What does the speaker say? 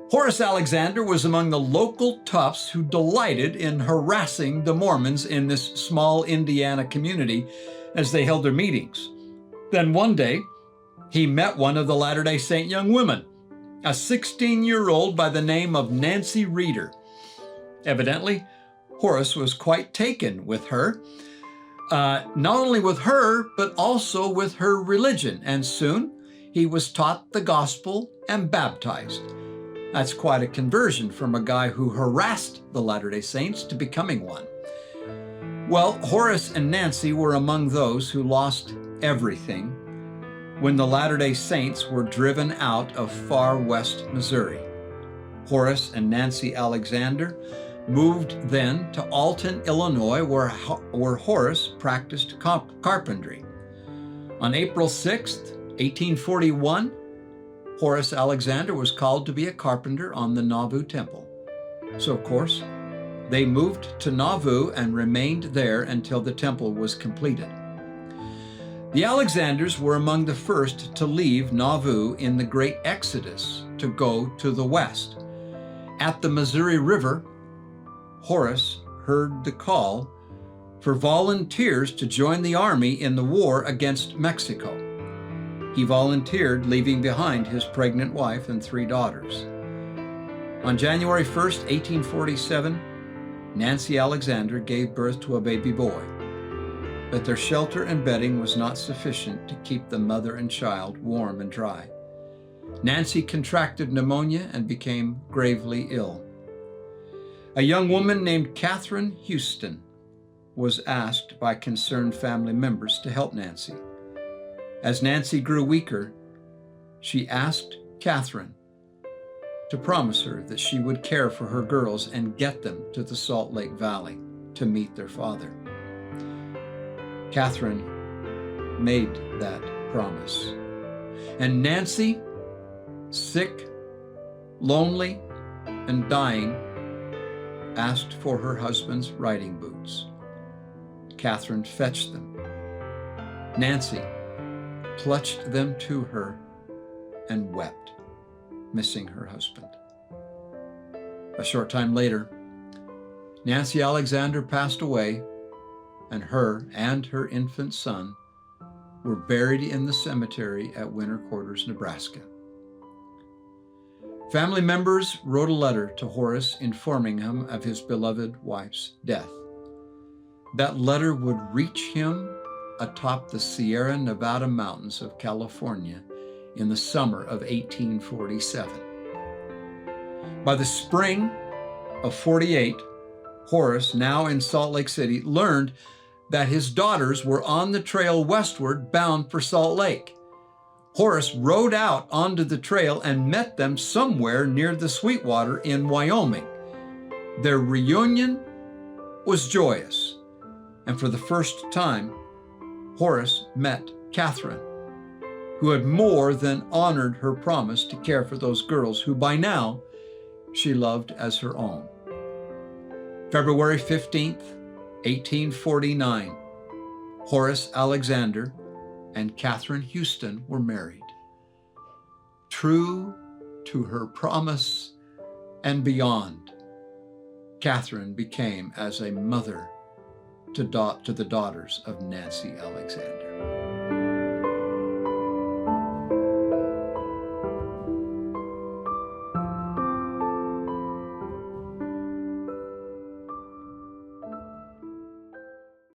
Horace Alexander was among the local toughs who delighted in harassing the Mormons in this small Indiana community as they held their meetings. Then one day, he met one of the Latter-day Saint young women, a 16-year-old by the name of Nancy Reeder. Evidently, Horace was quite taken with her, not only with her, but also with her religion, and soon he was taught the gospel and baptized. That's quite a conversion from a guy who harassed the Latter-day Saints to becoming one. Well, Horace and Nancy were among those who lost everything when the Latter-day Saints were driven out of far west Missouri. Horace and Nancy Alexander moved then to Alton, Illinois, where Horace practiced carpentry. On April 6th, 1841, Horace Alexander was called to be a carpenter on the Nauvoo Temple. So, of course, they moved to Nauvoo and remained there until the temple was completed. The Alexanders were among the first to leave Nauvoo in the Great Exodus to go to the west. At the Missouri River, Horace heard the call for volunteers to join the army in the war against Mexico. He volunteered, leaving behind his pregnant wife and 3 daughters. On January 1st, 1847, Nancy Alexander gave birth to a baby boy, but their shelter and bedding was not sufficient to keep the mother and child warm and dry. Nancy contracted pneumonia and became gravely ill. A young woman named Catherine Houston was asked by concerned family members to help Nancy. As Nancy grew weaker, she asked Catherine to promise her that she would care for her girls and get them to the Salt Lake Valley to meet their father. Catherine made that promise. And Nancy, sick, lonely, and dying, asked for her husband's riding boots. Catherine fetched them. Nancy clutched them to her and wept, missing her husband. A short time later, Nancy Alexander passed away, and her infant son were buried in the cemetery at Winter Quarters, Nebraska. Family members wrote a letter to Horace informing him of his beloved wife's death. That letter would reach him atop the Sierra Nevada mountains of California in the summer of 1847. By the spring of 48, Horace, now in Salt Lake City, learned that his daughters were on the trail westward bound for Salt Lake. Horace rode out onto the trail and met them somewhere near the Sweetwater in Wyoming. Their reunion was joyous, and for the first time, Horace met Catherine, who had more than honored her promise to care for those girls who by now she loved as her own. February 15th, 1849, Horace Alexander and Catherine Houston were married. True to her promise and beyond, Catherine became as a mother to the daughters of Nancy Alexander.